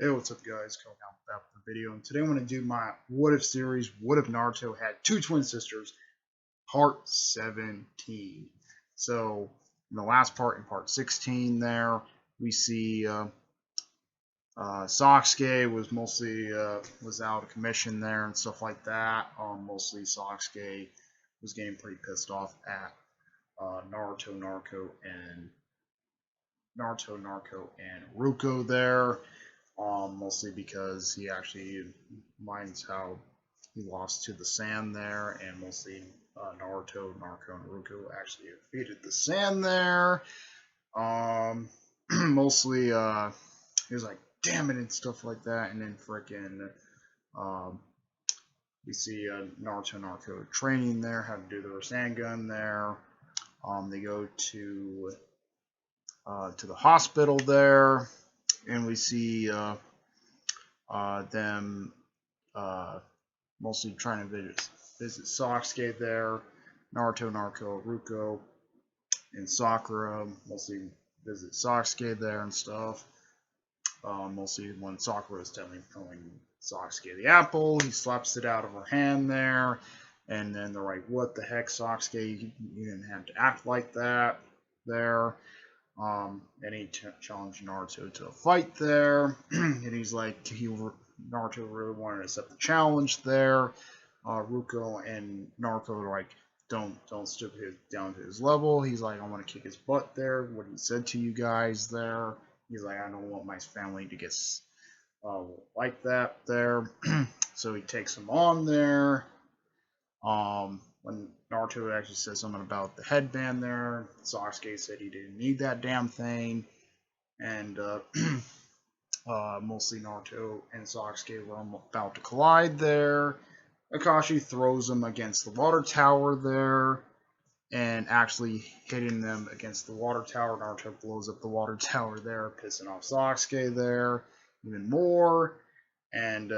Hey, what's up, guys? Coming out back with the video, and today I'm going to do my What If series. What if Naruto had two twin sisters? Part 17. So, in the last part, in part 16, there we see Sasuke was out of commission there and stuff like that. Mostly Sasuke was getting pretty pissed off at Naruto, Narco, and Ruko there. Mostly because he actually minds how he lost to the sand there, and mostly Naruto, Narco, and Ruko actually defeated the sand there. Mostly he was like, damn it, and stuff like that, and then freaking um, we see Naruto and Narco training there, how to do the Rasengan there. They go to the hospital there, and we see them mostly trying to visit Sasuke there. Naruto, Narco, Ruko, and Sakura mostly visit Sasuke there and stuff. Mostly when Sakura is telling Sasuke the apple, he slaps it out of her hand there. And then they're like, what the heck, Sasuke? You didn't have to act like that there. And he challenged Naruto to a fight there. And he's like, Naruto really wanted to accept the challenge there. Ruko and Naruto are like, don't stoop down to his level. He's like, I want to kick his butt there. What he said to you guys there. He's like, I don't want my family to get like that there. So he takes him on there. When Naruto actually says something about the headband there, Sasuke said he didn't need that damn thing. And mostly Naruto and Sasuke were about to collide there. Akashi throws him against the water tower there, and actually hitting them against the water tower. Naruto blows up the water tower there, pissing off Sasuke there even more. And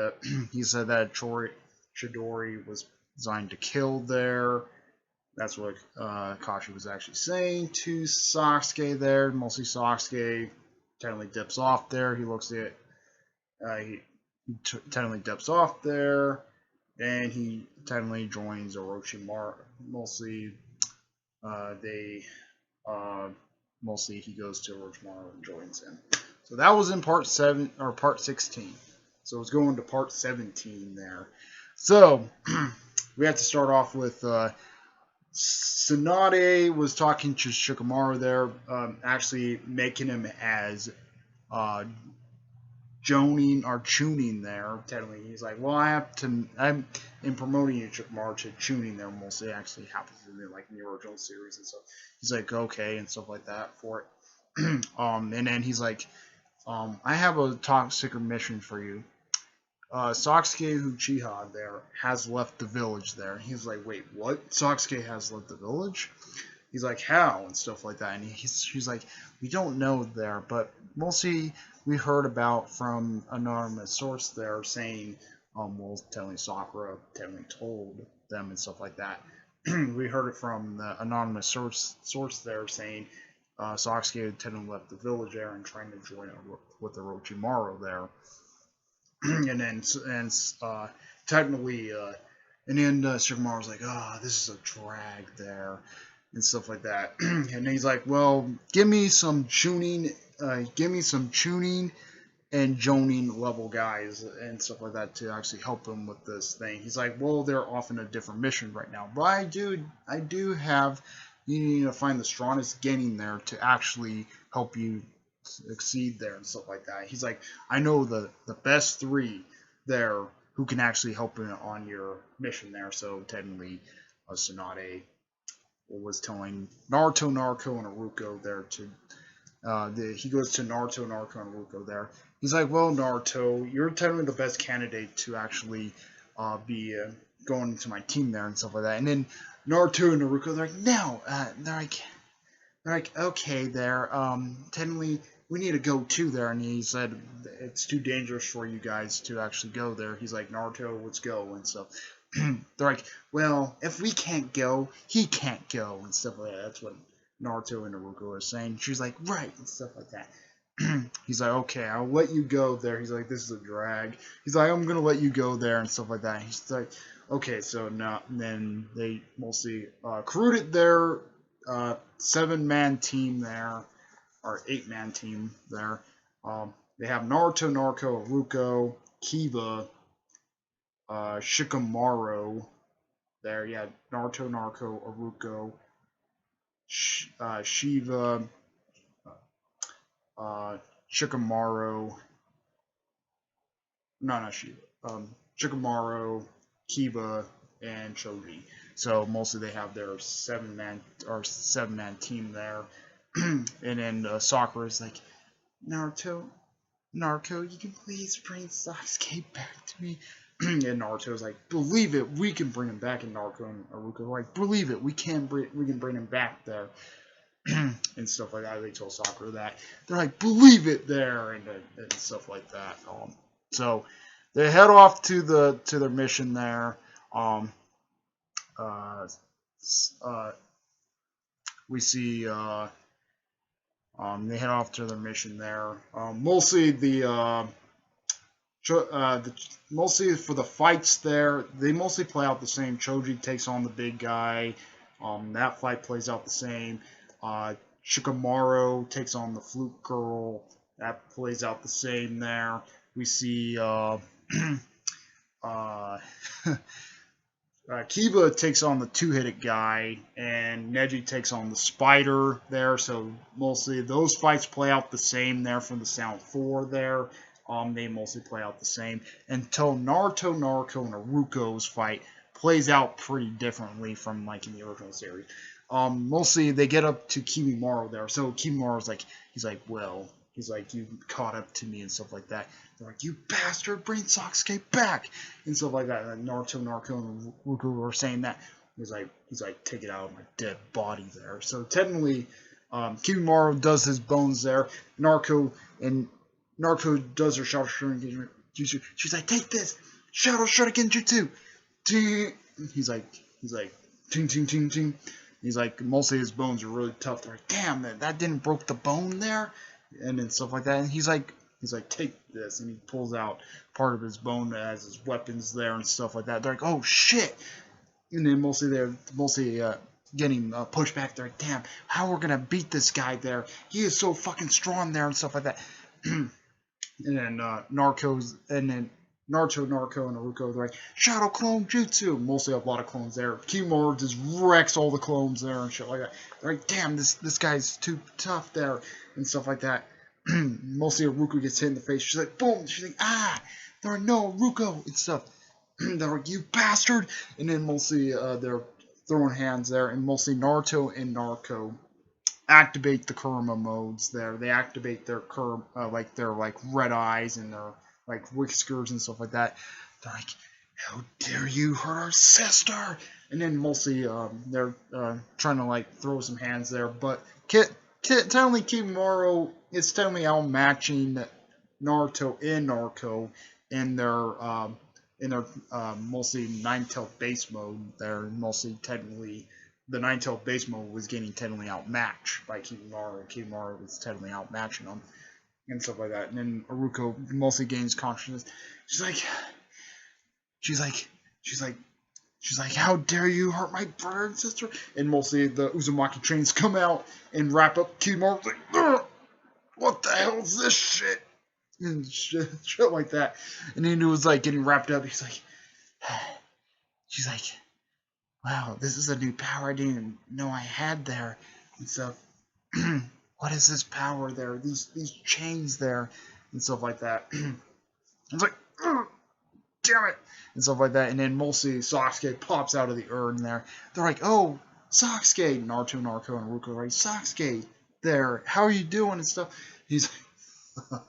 he said that Chidori was designed to kill there. That's what Akashi was actually saying to Sasuke there. Mostly Sasuke technically dips off there. He looks at he technically dips off there. And he technically joins Orochimaru. Mostly mostly he goes to Orochimaru and joins him. So that was in part 16. So it's going to part 17 there. So we have to start off with Tsunade was talking to Shikamaru there, actually making him as joning or tuning there. Technically, he's like, well, I'm in promoting you, Shikamaru, to tuning there. Mostly actually happens in the original series and stuff. He's like, okay, and stuff like that for it. And then he's like, I have a top secret mission for you. Sasuke Uchiha there has left the village there. He's like, wait, what? Sasuke has left the village? He's like, how? And stuff like that. And she's like, we don't know there, but mostly we heard about from an anonymous source there saying, well, telling Sakura, telling told them and stuff like that. We heard it from the anonymous source there saying Sasuke had technically left the village there and trying to join with Orochimaru there. And then technically and then Shikamaru's like, this is a drag there and stuff like that. And he's like, well, give me some tuning and joning level guys and stuff like that to actually help him with this thing. He's like, well, they're off in a different mission right now, but I do have, you need to find the strongest genin there to actually help you succeed there and stuff like that. He's like, I know the best three there who can actually help you on your mission there. So technically, Tsunade was telling Naruto, Narco, and Aruko there to he goes to Naruto, Narco, and Aruko there. He's like, well, Naruto, you're technically the best candidate to actually be going to my team there and stuff like that. And then Naruto and Naruto, they're like, no, they're like, okay, there, technically, we need to go too there. And he said, it's too dangerous for you guys to actually go there. He's like, Naruto, let's go and stuff. They're like, well, if we can't go, he can't go and stuff like that. That's what Naruto and Naruto are saying. She's like, right, and stuff like that. He's like, okay, I'll let you go there. He's like, this is a drag. He's like, I'm gonna let you go there and stuff like that. He's like, okay, so now then they mostly recruited their 7-man team there, or 8-man team there. They have Naruto, Naruto, Haruko, Kiba, Shikamaru there. Yeah, Naruto, Naruto, Haruko, Shiva, uh, Shikamaru. No, not Shiva. Shikamaru, Kiba, and Choji. So mostly they have their 7-man team there. And then Sakura is like, Naruto, you can please bring Sasuke back to me. And Naruto's like, believe it, we can bring him back. And Naruto and Haruko are like, believe it, we can bring him back there. And stuff like that. They told Sakura that. They're like, believe it there, and stuff like that. So they head off to their mission there. We see they head off to their mission there. Mostly for the fights there, they mostly play out the same. Choji takes on the big guy. That fight plays out the same. Shikamaru takes on the flute girl. That plays out the same there. We see Kiba takes on the two-headed guy, and Neji takes on the spider there. So mostly those fights play out the same there from the Sound 4 there. They mostly play out the same until Naruto, and Naruto's fight plays out pretty differently from like in the original series. Mostly they get up to Kimimaro there. So Kimimaro he's like, you caught up to me and stuff like that. They're like, you bastard, bring Sasuke back and stuff like that. And Naruto, and Haruko were saying that. He's like, take it out of my dead body there. So technically, Kimimaro does his bones there. Naruto does her Shadow Shuriken Jutsu. She's like, take this, Shadow Shuriken Jutsu. He's like, ting ting ting ting. He's like, mostly his bones are really tough. They're like, damn, that didn't broke the bone there, and then stuff like that. And he's like, take this, and he pulls out part of his bone as his weapons there and stuff like that. They're like, oh shit, and then they're getting pushed back. They're like, damn, how we're gonna beat this guy there? He is so fucking strong there and stuff like that. And then Naruto, and Haruko, they're like, Shadow Clone Jutsu. Mostly a lot of clones there. Kimimaro just wrecks all the clones there and shit like that. They're like, damn, this guy's too tough there and stuff like that. Mostly Haruko gets hit in the face. She's like, boom. She's like, there are no Haruko and stuff. They're like, you bastard. And then mostly they're throwing hands there. And mostly Naruto and Naruto activate the Kurama modes there. They activate their their red eyes and their like whiskers and stuff like that. They're like, how dare you hurt our sister? And then mostly they're trying to like throw some hands there, but technically Kimimaro is technically outmatching Naruto and Naruto in their mostly nine-tailed base mode. They're mostly technically the nine-tailed base mode was getting technically outmatched by Kimimaro. Kimimaro was technically outmatching them and stuff like that. And then Haruko mostly gains consciousness. She's like, how dare you hurt my brother and sister? And mostly the Uzumaki trains come out and wrap up Kimimaro. Like, what the hell is this shit? And shit like that. And then it was like getting wrapped up. She's like, wow, this is a new power I didn't even know I had there and stuff. What is this power there? These chains there and stuff like that. It's like, damn it, and stuff like that. And then mostly Sasuke pops out of the urn there. They're like, oh, Sasuke. Naruto, and Haruko are like, Sasuke, there, how are you doing and stuff. He's like,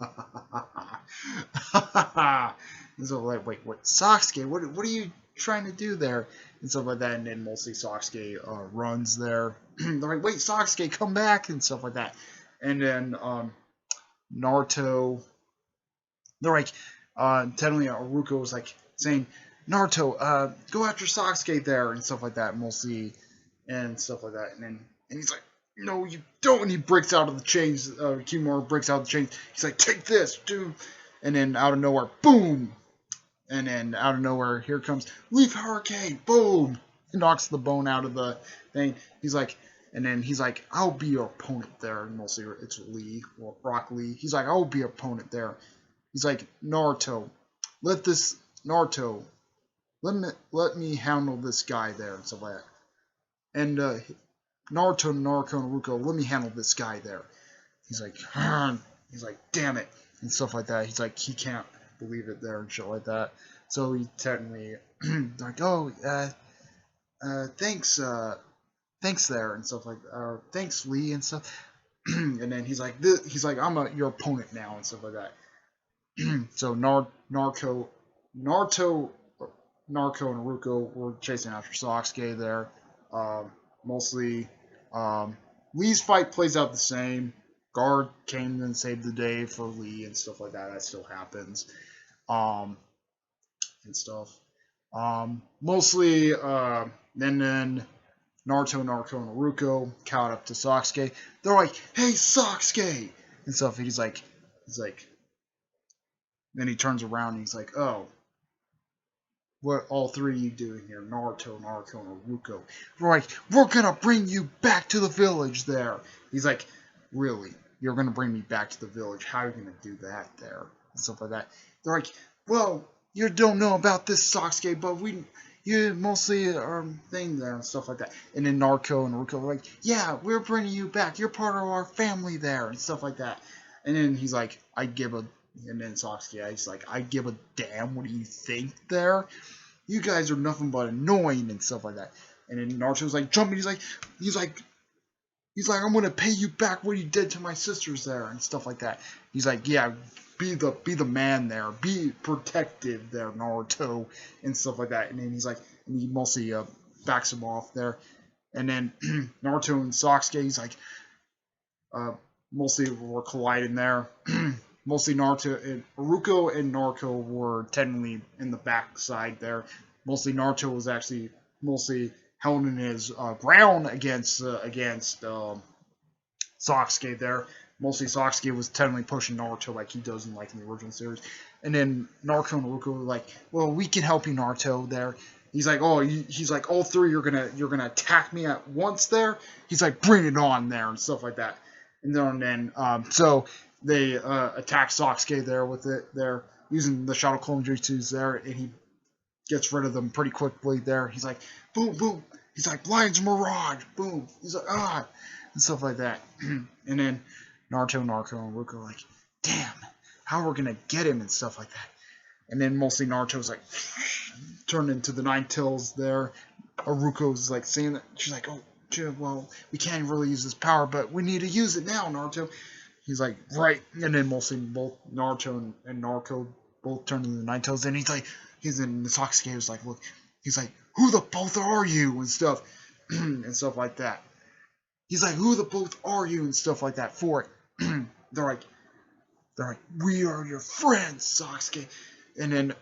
and so like, wait, what, Sasuke? What are you trying to do there? And stuff like that. And then mostly Sasuke runs there. They're like, wait, Sasuke, come back and stuff like that. And then Naruto, they're like, technically Haruko was like saying, Naruto, go after Sasuke there and stuff like that, mostly, and stuff like that. And he's like, no, you don't. And he breaks out of the chains. Kimura breaks out of the chains. He's like, take this, dude. And then out of nowhere, boom. And then out of nowhere, here comes Leaf Hurricane. Boom. He knocks the bone out of the thing. He's like, and then he's like, I'll be your opponent there. And mostly it's Lee, or Rock Lee. He's like, I'll be your opponent there. He's like, Naruto, Naruto, let me handle this guy there and stuff like that. And Naruto, and Naruko, let me handle this guy there. He's like, he's like, damn it, and stuff like that. He's like, he can't believe it there and shit like that. So he technically like, oh, thanks there and stuff like, thanks Lee and stuff. And then he's like, I'm your opponent now and stuff like that. So Naruto, Naruto and Naruto were chasing after Sasuke there. Mostly, Lee's fight plays out the same. Guard came and saved the day for Lee and stuff like that. That still happens. And stuff. Mostly, then Naruto, and Naruto caught up to Sasuke. They're like, "Hey, Sasuke!" and stuff. And he's like, then he turns around and he's like, "Oh, what all three of you doing here? Naruto, and Naruto." We're like, "We're gonna bring you back to the village there." He's like, "Really? You're gonna bring me back to the village? How are you gonna do that there?" And stuff like that. They're like, "Well, you don't know about this, Sasuke, but you mostly are thing there and stuff like that." And then Naruto and Naruto were like, "Yeah, we're bringing you back. You're part of our family there and stuff like that." And then he's like, and then Sasuke, he's like, "I give a damn what do you think there? You guys are nothing but annoying and stuff like that." And then Naruto's like jumping. He's like, I'm gonna pay you back what you did to my sisters there and stuff like that. He's like, yeah, be the man there, be protective there, Naruto and stuff like that. And then he's like, and he mostly backs him off there. And then Naruto and Sasuke, he's like, mostly were colliding there. Mostly Naruto and Haruko and Naruto were technically in the backside there. Mostly Naruto was actually mostly held in his ground against Sasuke there. Mostly Sasuke was technically pushing Naruto like he does in the original series. And then Naruto and Haruko were like, "Well, we can help you, Naruto." There, he's like, "Oh, he's like, all three you're gonna attack me at once." There, he's like, "Bring it on!" There and stuff like that. And then so they attack Sasuke there with it there using the Shadow Clone Jutsus there, and he gets rid of them pretty quickly there. He's like, boom, boom. He's like, Lion's Mirage, boom. He's like, and stuff like that. And then Naruto, and Haruko are like, damn, how are we gonna get him and stuff like that. And then mostly Naruto's like turned into the Nine Tails there. Haruko's like saying that she's like, oh, well, we can't really use this power, but we need to use it now, Naruto. He's like, right. And then mostly both Naruto and Naruto both turn into the Nine Tails. And he's in the Sasuke was like, look, he's like, who the both are you and stuff, and stuff like that. He's like, who the both are you and stuff like that for it. they're like, we are your friends, Sasuke. And then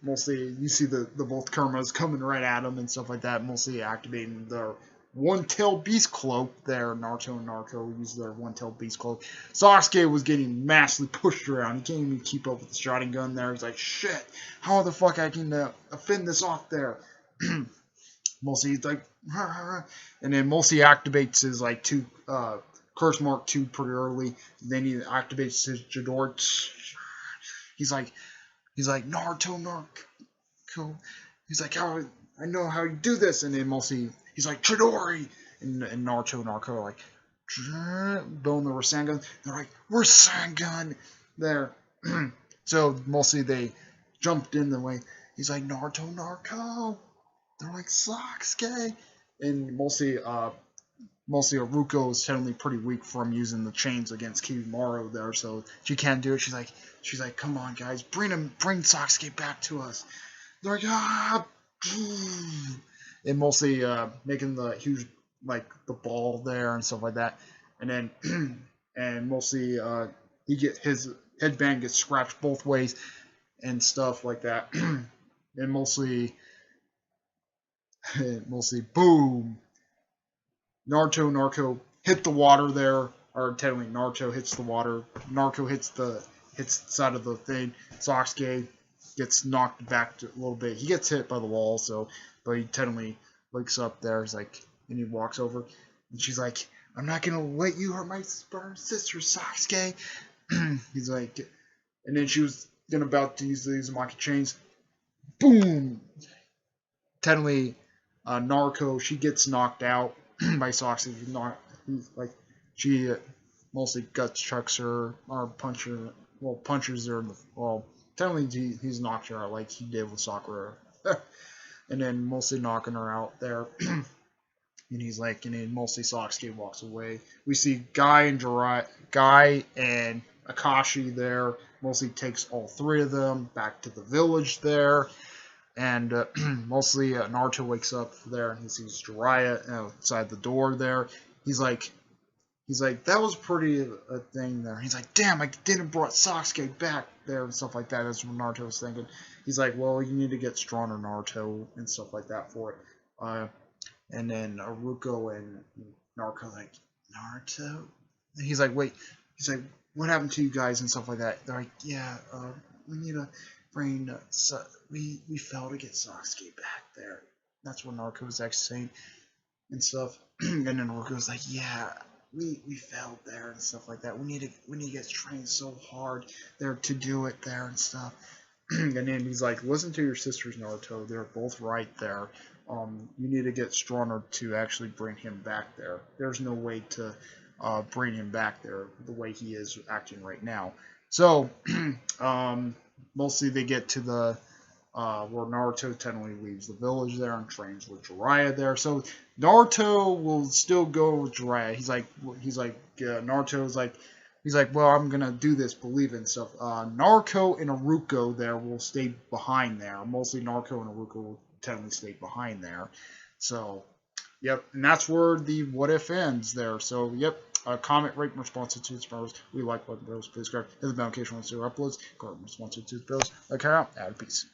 mostly you see the both Kurmas coming right at him and stuff like that, mostly activating their one-tailed beast cloak there. Naruto and Naruto use their one-tailed beast cloak. Sasuke was getting massively pushed around. He can't even keep up with the Sharingan there. He's like, shit, how the fuck I can fend this off there? Mostly he's like, and then mostly activates his like two Curse Mark 2 pretty early. Then he activates his Jador. He's like Naruto. He's like, how I know how you do this. And then mostly he's like Chidori, and Naruto and Naruto are like building the Rasengan. They're like, we're Rasengan there. So mostly they jumped in the way. He's like Naruto. They're like Sasuke, and mostly Haruko is technically pretty weak from using the chains against Kimaru there, so she can't do it. She's like, come on guys, bring Sasuke back to us. They're like, and mostly making the huge like the ball there and stuff like that, and then and mostly his headband gets scratched both ways and stuff like that, and mostly boom. Naruto hit the water there, or technically Naruto hits the water. Naruto hits the side of the thing. Sasuke gets knocked back a little bit. He gets hit by the wall, so but he technically wakes up there. He's like, and he walks over, and she's like, "I'm not gonna let you hurt my sister, Sasuke." He's like, and then she was then about to use the Uzumaki chains. Boom! Technically, Naruto, she gets knocked out by Sasuke. Like she mostly gut chucks her or punches her. Well, technically he's knocked her out like he did with Sakura, and then mostly knocking her out there. And he's like, and then mostly Sasuke walks away. We see Guy and Akashi there. Mostly takes all three of them back to the village there. And mostly Naruto wakes up there and he sees Jiraiya outside the door there. He's like, that was pretty a thing there. He's like, damn, I didn't brought Sasuke back there and stuff like that. That's what Naruto was thinking. He's like, well, you need to get stronger, Naruto, and stuff like that for it. And then Aruko and Naruto like, Naruto? And he's like, wait. He's like, what happened to you guys and stuff like that? They're like, yeah, we need to bring, we failed to get Sasuke back there. That's what Naruto was actually saying and stuff. And then Naruto was like, yeah, we failed there and stuff like that. We need to get trained so hard there to do it there and stuff. And then he's like, listen to your sisters, Naruto. They're both right there. You need to get stronger to actually bring him back there. There's no way to bring him back there the way he is acting right now. So, mostly they get to the where Naruto technically leaves the village there and trains with Jiraiya there. So Naruto will still go with Jiraiya. Naruto is like, he's like, well, I'm gonna do this, believe it and stuff. Naruto and Aruko there will stay behind there. Mostly Naruto and Aruko will technically stay behind there. So, yep, and that's where the what if ends there. So, yep. Comment, rate, and response to Toots Bros. We like what bros. Please subscribe. Hit the notification once your uploads. Comment, response to Toots Bros. Okay, out. Peace.